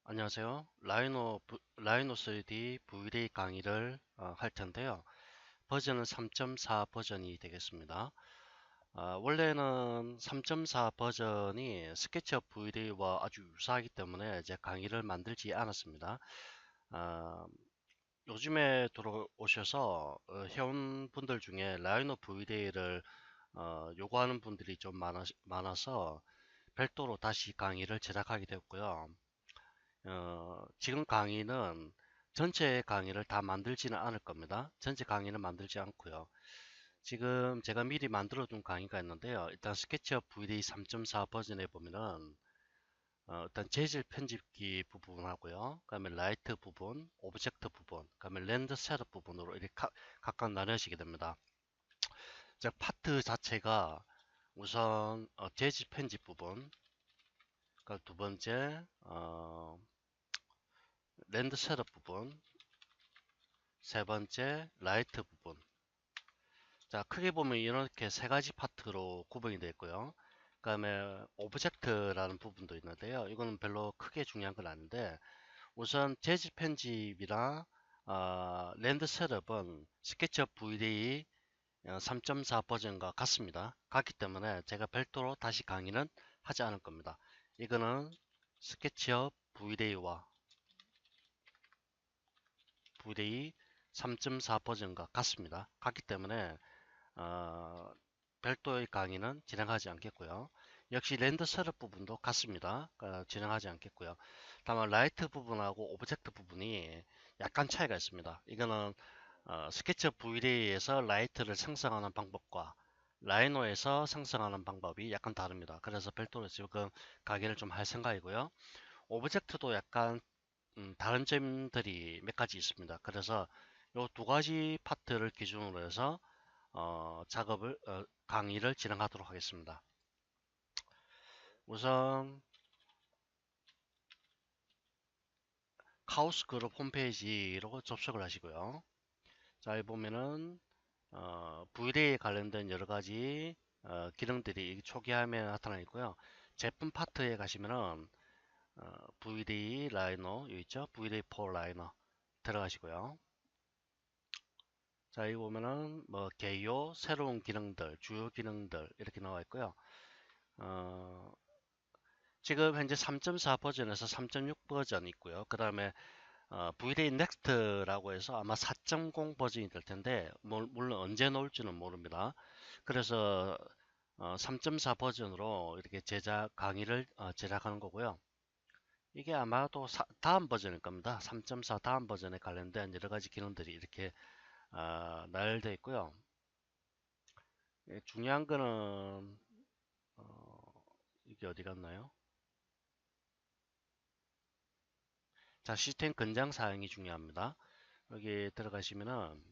안녕하세요. 라이노 3D V-Ray 강의를 할 텐데요. 버전은 3.4 버전이 되겠습니다. 원래는 3.4 버전이 스케치업 V-Ray와 아주 유사하기 때문에 제 강의를 만들지 않았습니다. 아, 요즘에 들어오셔서 회원분들 중에 라이노 V-Ray를 요구하는 분들이 좀 많아서 별도로 다시 강의를 제작하게 되었고요. 지금 강의는 전체 강의를 다 만들지는 않을 겁니다. 전체 강의는 만들지 않고요. 지금 제가 미리 만들어 둔 강의가 있는데요. 일단 스케치업 VD 3.4 버전에 보면은 일단 재질 편집기 부분하고요. 그다음에 라이트 부분, 오브젝트 부분, 그다음에 렌더 셋업 부분으로 이렇게 각각 나누시게 됩니다. 자, 파트 자체가 우선 재질 편집 부분, 그러니까 두 번째 렌더 셋업 부분, 세 번째 라이트 부분. 자, 크게 보면 이렇게 세 가지 파트로 구분이 되어 있고요. 그 다음에 오브젝트라는 부분도 있는데요. 이거는 별로 크게 중요한 건 아닌데, 우선 재질 편집이나 렌더 셋업은 스케치업 V-Ray 3.4 버전과 같습니다. 같기 때문에 제가 별도로 다시 강의는 하지 않을 겁니다. 이거는 스케치업 V-Ray와 V-Ray 3.4 버전과 같습니다. 같기 때문에 어, 별도의 강의는 진행하지 않겠고요. 역시 렌더 셋업 부분도 같습니다. 진행하지 않겠고요. 다만 라이트 부분하고 오브젝트 부분이 약간 차이가 있습니다. 이거는 스케치업 V-Ray에서 라이트를 생성하는 방법과 라이노에서 생성하는 방법이 약간 다릅니다. 그래서 별도로 지금 강의를 좀 할 생각이고요. 오브젝트도 약간 다른 점들이 몇 가지 있습니다. 그래서 이 두 가지 파트를 기준으로 해서 강의를 진행하도록 하겠습니다. 우선 카오스 그룹 홈페이지로 접속을 하시고요. 자, 여기 보면은 V-Ray에 관련된 여러 가지 기능들이 초기 화면에 나타나 있고요. 제품 파트에 가시면은 V-Ray 라이너 여기 있죠? V-Ray 4 라이너 들어가시고요. 자, 여기 보면은 뭐 개요, 새로운 기능들, 주요 기능들 이렇게 나와 있고요. 어, 지금 현재 3.4 버전에서 3.6 버전 있고요. 그 다음에 V-Ray Next라고 해서 아마 4.0 버전이 될 텐데 물론 언제 나올지는 모릅니다. 그래서 3.4 버전으로 이렇게 강의를 제작하는 거고요. 이게 아마도 다음 버전일 겁니다. 3.4 다음 버전에 관련된 여러 가지 기능들이 이렇게 나열되어 있고요. 중요한 거는 이게 어디 갔나요? 자, 시스템 건장 사항이 중요합니다. 여기 들어가시면은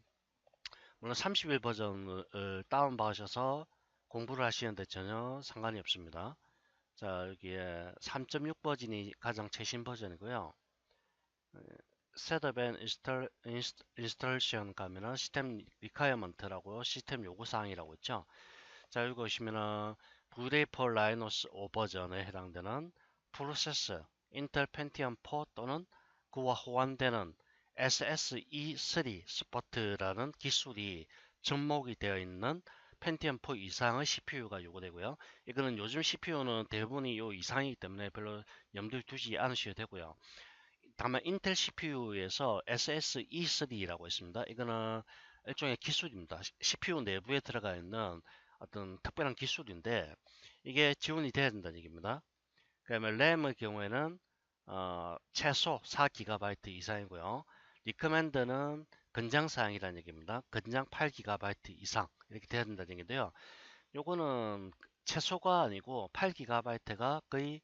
물론 30일 버전을 다운받으셔서 공부를 하시는데 전혀 상관이 없습니다. 자, 여기에 3.6 버전이 가장 최신 버전이고요. Setup and Installation 가면은 시스템 Requirement라고 시스템 요구사항이라고 있죠. 자, 여기 보시면은 V-Ray for Linux 5 버전에 해당되는 프로세서 인텔 펜티엄 4 또는 그와 호환되는 SSE3 스포트라는 기술이 접목이 되어 있는 펜티엄 4 이상의 CPU가 요구되고요. 이거는 요즘 CPU는 대부분이 요 이상이기 때문에 별로 염두에 두지 않으셔도 되고요. 다만 인텔 CPU에서 SSE3라고 있습니다. 이거는 일종의 기술입니다. CPU 내부에 들어가 있는 어떤 특별한 기술인데 이게 지원이 돼야 된다는 얘기입니다. 그러면 램의 경우에는 최소 4GB 이상이고요. 리커멘드는 권장사항이라는 얘기입니다. 권장 8GB 이상 이렇게 돼야 된다는 얘기인데요. 요거는 최소가 아니고 8GB가 거의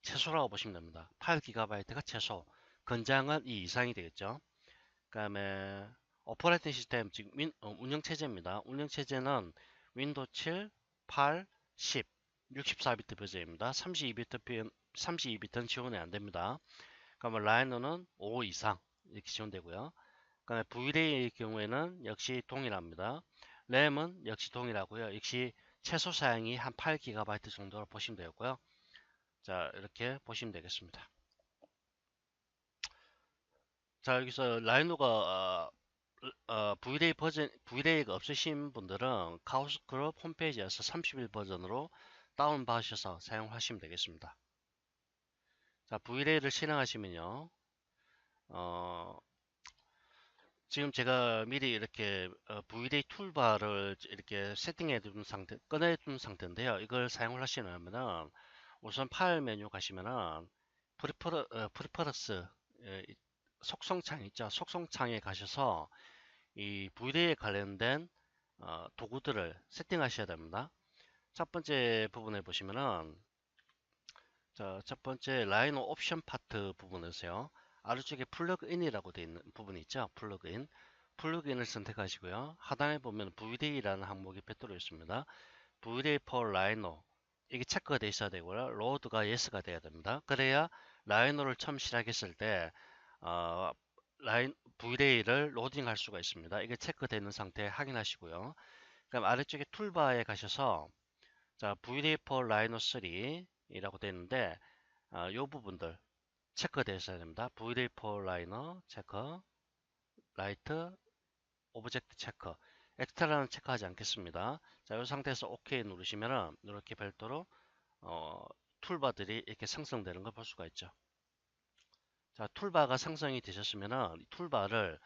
최소라고 보시면 됩니다. 8GB가 최소. 권장은 이 이상이 되겠죠. 그 다음에 오퍼레이팅 시스템, 즉 운영체제입니다. 운영체제는 윈도우 7, 8, 10, 64비트 버전입니다. 32비트는 지원이 안됩니다. 그러면 라이노는 5 이상 이렇게 지원되고요. 그 다음에 V-Ray의 경우에는 역시 동일합니다. 램은 역시 동일하고요. 역시 최소 사양이 한 8GB 정도로 보시면 되겠고요. 자, 이렇게 보시면 되겠습니다. 자, 여기서 라이노가 V-Ray 버전, V-Ray가 없으신 분들은 카오스 그룹 홈페이지에서 31 버전으로 다운받으셔서 사용하시면 되겠습니다. 자, V-Ray를 실행하시면요. 어, 지금 제가 미리 이렇게 V-Ray 툴바를 이렇게 세팅해 둔 상태, 꺼내 둔 상태인데요. 이걸 사용을 하시려면은 우선 파일 메뉴 가시면은 프리퍼러스 속성창 있죠. 속성창에 가셔서 이 V-Ray에 관련된 도구들을 세팅하셔야 됩니다. 첫 번째 부분에 보시면은 자, 첫 번째 라이노 옵션 파트 부분에서요. 아래쪽에 플러그인이라고 되어 있는 부분이 있죠. 플러그인. 플러그인을 선택하시고요. 하단에 보면 VD라는 항목이 별도로 있습니다. VD for 라이노. 이게 체크가 되어 있어야 되고요. 로드가 yes가 돼야 됩니다. 그래야 라이노를 처음 시작했을 때 어, VD를 로딩할 수가 있습니다. 이게 체크되어 있는 상태 확인하시고요. 그럼 아래쪽에 툴바에 가셔서 자, VD for 라이노 3이라고 되어 있는데 이 부분들 체크되어 있어야 됩니다. VD4 라이너 체크, 라이트, 오브젝트 체크, 엑스트라는 체크하지 않겠습니다. 자, 이 상태에서 OK 누르시면은 이렇게 별도로 어, 툴바들이 이렇게 생성되는 걸 볼 수가 있죠. 자, 툴바가 생성이 되셨으면은 이 툴바를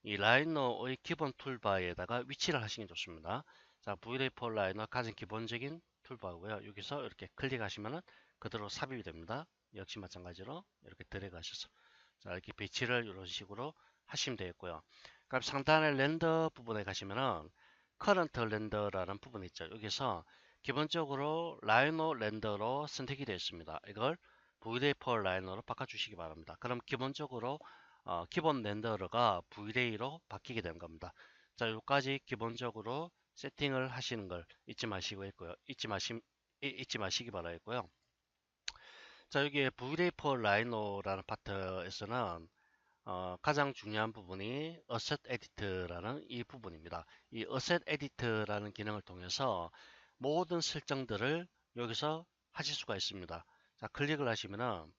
이 라이너의 기본 툴바에다가 위치를 하시는 게 좋습니다. 자, VD4 라이너 가장 기본적인 툴바고요. 여기서 이렇게 클릭하시면은 그대로 삽입이 됩니다. 역시 마찬가지로 이렇게 들어가셔서 자, 이렇게 배치를 이런 식으로 하시면 되겠고요. 그럼 상단의 렌더 부분에 가시면은 커런트 렌더라는 부분이 있죠. 여기서 기본적으로 라이노 렌더로 선택이 되어 있습니다. 이걸 VDA4 라이노로 바꿔주시기 바랍니다. 그럼 기본적으로 기본 렌더러가 V-Ray로 바뀌게 되는 겁니다. 자, 여기까지 기본적으로 세팅을 하시는 걸 잊지 마시고 있고요. 잊지 마시기 바라겠고요. 자, 여기에 V-Ray for Rhino라는 파트에서는 가장 중요한 부분이 Asset Edit라는 이 부분입니다. 이 Asset Edit라는 기능을 통해서 모든 설정들을 여기서 하실 수가 있습니다. 자, 클릭을 하시면은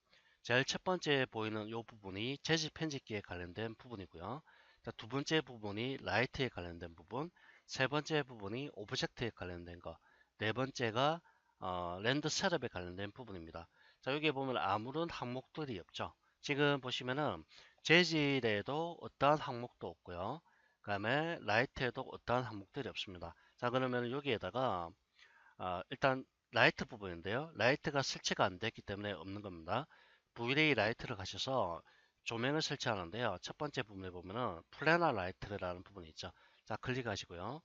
제일 첫 번째 보이는 이 부분이 재질 편집기에 관련된 부분이고요. 자, 두 번째 부분이 라이트에 관련된 부분, 세 번째 부분이 오브젝트에 관련된 거, 네 번째가 랜드 셋업에 관련된 부분입니다. 자, 여기 보면 아무런 항목들이 없죠. 지금 보시면은 재질에도 어떠한 항목도 없고요. 그 다음에 라이트에도 어떠한 항목들이 없습니다. 자, 그러면 여기에다가 일단 라이트 부분인데요. 라이트가 설치가 안 됐기 때문에 없는 겁니다. V-Ray 라이트를 가셔서 조명을 설치하는데요. 첫 번째 부분에 보면은 플래너 라이트라는 부분이 있죠. 자, 클릭하시고요.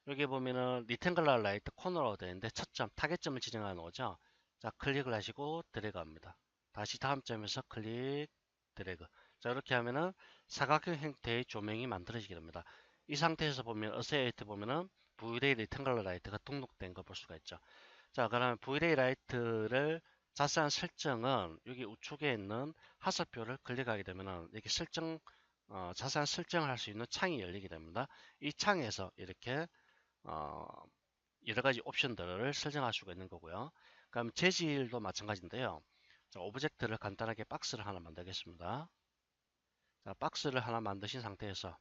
여기 보면은 리탱글러 라이트 코너로 되어 있는데 초점, 타겟점을 지정하는 거죠. 자, 클릭을 하시고 드래그합니다. 다시 다음 점에서 클릭, 드래그. 자, 이렇게 하면은 사각형 형태의 조명이 만들어지게 됩니다. 이 상태에서 보면 어세이트 보면은 V-Ray 리탱글러 라이트가 등록된 걸 볼 수가 있죠. 자, 그러면 V-Ray 라이트를 자세한 설정은 여기 우측에 있는 화살표를 클릭하게 되면은 이렇게 자세한 설정을 할 수 있는 창이 열리게 됩니다. 이 창에서 이렇게 어, 여러 가지 옵션들을 설정할 수가 있는 거고요. 그럼 재질도 마찬가지인데요. 자, 오브젝트를 간단하게 박스를 하나 만들겠습니다. 자, 박스를 하나 만드신 상태에서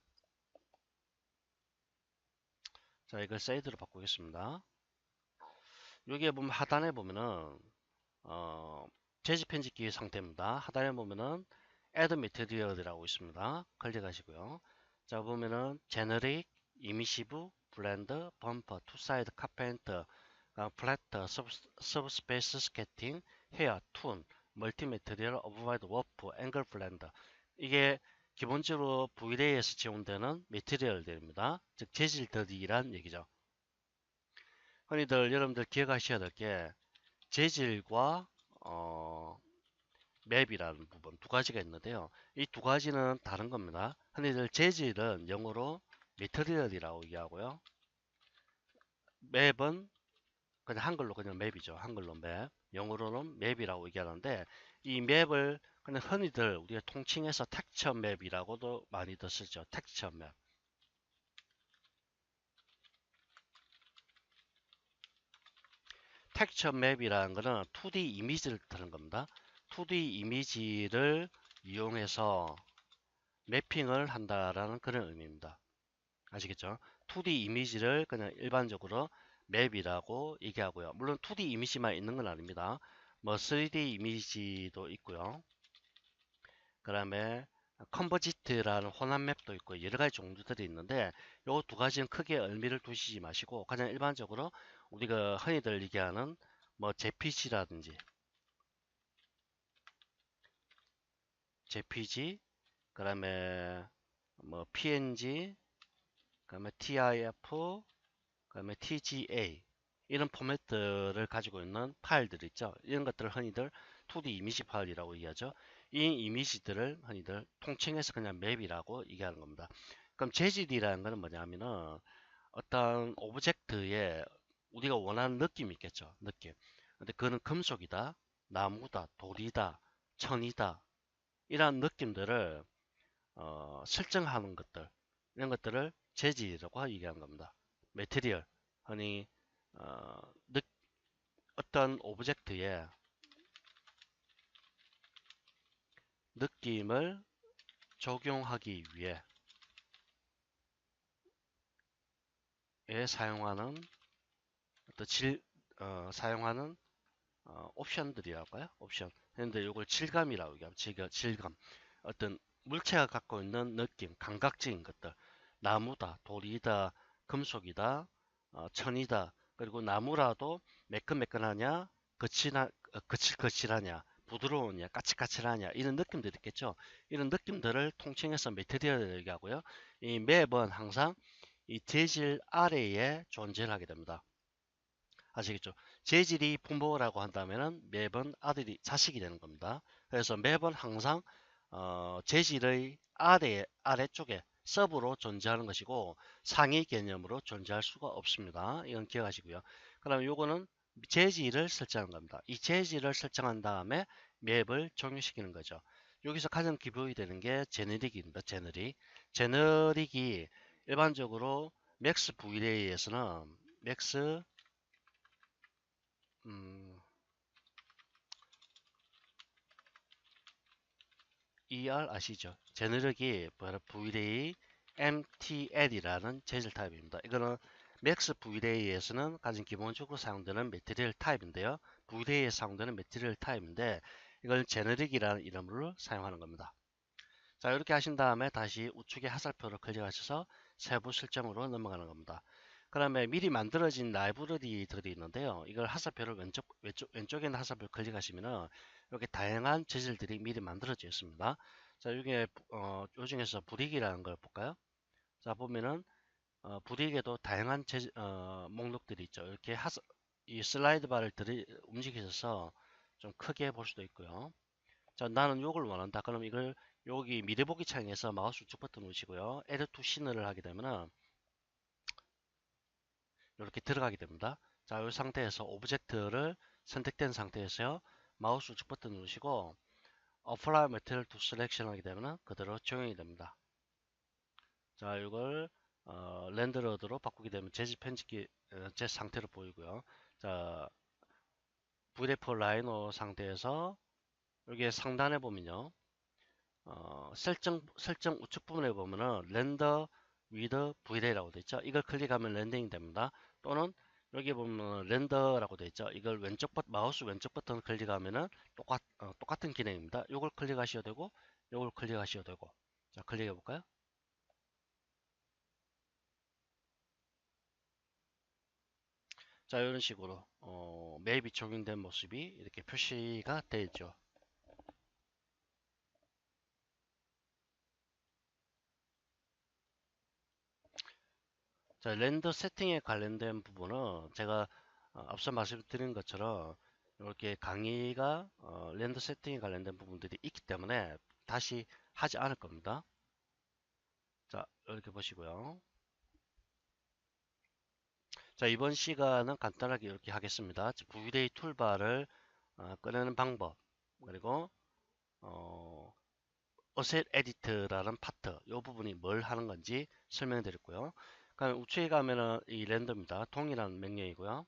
자, 이걸 쉐이드로 바꾸겠습니다. 여기에 보면 하단에 보면은 어, 재질 편집기 상태입니다. 하단에 보면은 Add Material이라고 있습니다. 클릭하시고요. 자, 보면은 Generic, Emissive, Blend, Bumper, Two-Side Carpenter, Flatter, Subspace Scattering, Hair, Tune, Multi-Material, Override, Warp, Angle Blender. 이게 기본적으로 V-Ray에서 지원되는 메티리얼들입니다. 즉 재질들이란 얘기죠. 흔히들 여러분들 기억하셔야 될 게 재질과 맵이라는 부분 두 가지가 있는데요. 이 두 가지는 다른 겁니다. 흔히들 재질은 영어로 메터리얼이라고 얘기하고요. 맵은 그냥 한글로 그냥 맵이죠. 한글로 맵. 영어로는 맵이라고 얘기하는데 이 맵을 그냥 흔히들 우리가 통칭해서 텍스처 맵이라고도 많이들 쓰죠. 텍스처 맵. 텍스처 맵이라는 거는 2D 이미지를 뜻하는 겁니다. 2D 이미지를 이용해서 매핑을 한다라는 그런 의미입니다. 아시겠죠? 2D 이미지를 그냥 일반적으로 맵이라고 얘기하고요. 물론 2D 이미지만 있는 건 아닙니다. 뭐 3D 이미지도 있고요. 그 다음에 컨버지트라는 혼합 맵도 있고 여러 가지 종류들이 있는데 요 두 가지는 크게 의미를 두시지 마시고 가장 일반적으로 우리가 흔히들 얘기하는 뭐 JPG라든지 JPG 그 다음에 뭐 PNG 그 다음에 TIF 그 다음에 TGA 이런 포맷들을 가지고 있는 파일들 있죠. 이런 것들을 흔히들 2D 이미지 파일이라고 얘기하죠. 이 이미지들을 흔히들 통칭해서 그냥 맵이라고 얘기하는 겁니다. 그럼 재질이라는 것은 뭐냐면은 어떤 오브젝트에 우리가 원하는 느낌이 있겠죠. 느낌. 근데 그거는 금속이다, 나무다, 돌이다, 천이다. 이러한 느낌들을 설정하는 것들, 이런 것들을 재질이라고 얘기하는 겁니다. 메테리얼, 흔히 어, 어떤 오브젝트에 느낌을 적용하기 위해 사용하는 어떤 사용하는 옵션들이랄까요? 옵션. 근데 이걸 질감이라고 얘기하면 질감. 어떤 물체가 갖고 있는 느낌, 감각적인 것들. 나무다, 돌이다, 금속이다, 천이다. 그리고 나무라도 매끈매끈하냐, 거칠거칠하냐, 부드러우냐, 까칠까칠하냐 이런 느낌들이 있겠죠. 이런 느낌들을 통칭해서 메테리얼을 얘기하고요. 이 맵은 항상 이 재질 아래에 존재를 하게 됩니다. 아시겠죠? 재질이 부모라고 한다면은 맵은 아들이 자식이 되는 겁니다. 그래서 맵은 항상 재질의 아래쪽에 서브로 존재하는 것이고 상위 개념으로 존재할 수가 없습니다. 이건 기억하시고요. 그럼 요거는 재질을 설정하는 겁니다. 이 재질을 설정한 다음에 맵을 적용시키는 거죠. 여기서 가장 기본이 되는 게 제너릭입니다. 제너릭이 일반적으로 맥스 Vlay에서는 맥스 음, ER 아시죠? 제너릭이 VLAY MTL이라는 재질 타입입니다. 이거는 맥스 VLAY에서는 가장 기본적으로 사용되는 매트리얼 타입인데요. VLAY에 사용되는 매트리얼 타입인데 이걸 제너릭이라는 이름으로 사용하는 겁니다. 자, 이렇게 하신 다음에 다시 우측에 하살표를 클릭하셔서 세부 설정으로 넘어가는 겁니다. 그 다음에 미리 만들어진 라이브러리들이 있는데요. 이걸 하살표를 왼쪽에 있는 하살표를 클릭하시면은 이렇게 다양한 재질들이 미리 만들어져 있습니다. 자, 이게 요 중에서 브릭이라는 걸 볼까요? 자, 보면은 브릭에도 다양한 목록들이 있죠. 이렇게 이 슬라이드 바를 움직이셔서 좀 크게 볼 수도 있고요. 자, 나는 요걸 원한다. 그럼 이걸 여기 미리 보기 창에서 마우스 우측 버튼 누르시고요. Add to Scene를 하게 되면은 이렇게 들어가게 됩니다. 자, 이 상태에서 오브젝트를 선택된 상태에서 마우스 우측 버튼 누르시고 Apply Material to Selection 하게 되면 그대로 적용이 됩니다. 자, 이걸 렌더러드로 바꾸게 되면 재질 편집기 제 상태로 보이고요. 자, VF 라이너 상태에서 여기 상단에 보면요. 설정 우측 부분에 보면은 렌더 위드 VLA라고 되어 있죠. 이걸 클릭하면 렌더링 됩니다. 또는 여기 보면 렌더라고 되어 있죠. 이걸 마우스 왼쪽 버튼 클릭하면은 똑같은 기능입니다. 이걸 클릭하셔도 되고, 이걸 클릭하셔도 되고. 자, 클릭해 볼까요? 자, 이런 식으로 맵이 적용된 모습이 이렇게 표시가 되어 있죠. 자, 렌더 세팅에 관련된 부분은 제가 앞서 말씀드린 것처럼 이렇게 강의가 렌더 세팅에 관련된 부분들이 있기 때문에 다시 하지 않을 겁니다. 자, 이렇게 보시고요. 자, 이번 시간은 간단하게 이렇게 하겠습니다. VLA 툴바를 꺼내는 방법, 그리고 어, 어셋 에디트라는 파트, 이 부분이 뭘 하는 건지 설명드렸고요. 그럼 우측에 가면은 이 렌더입니다. 동일한 명령이고요.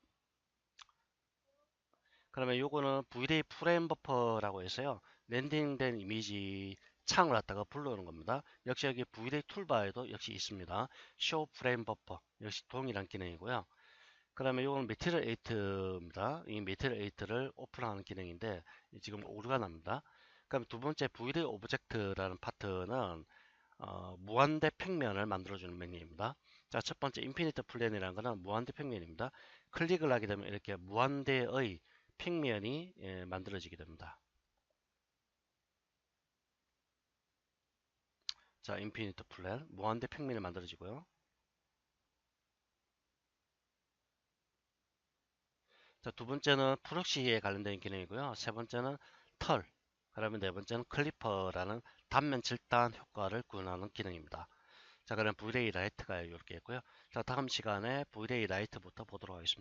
그러면 요거는 VLA 프레임 버퍼라고 해서요. 렌딩된 이미지 창을 갖다가 불러오는 겁니다. 역시 여기 Vray 툴바에도 역시 있습니다. Show Frame Buffer 역시 동일한 기능이고요. 그 다음에 이건 Material 8입니다. 이 Material 8를 오픈하는 기능인데 지금 오류가 납니다. 그럼 두 번째 Vray Object라는 파트는 무한대 평면을 만들어주는 메뉴입니다. 자, 첫 번째 인피니트 플랜이라는 것은 무한대 평면입니다. 클릭을 하게 되면 이렇게 무한대의 평면이 만들어지게 됩니다. 자, 인피니트 플랜 무한대 평면이 만들어지고요. 자, 두 번째는 프록시에 관련된 기능이고요. 세 번째는 털, 그러면 네 번째는 클리퍼라는 단면 절단 효과를 구현하는 기능입니다. 자, 그럼 브이레이 라이트가 이렇게 있고요. 자, 다음 시간에 브이레이 라이트부터 보도록 하겠습니다.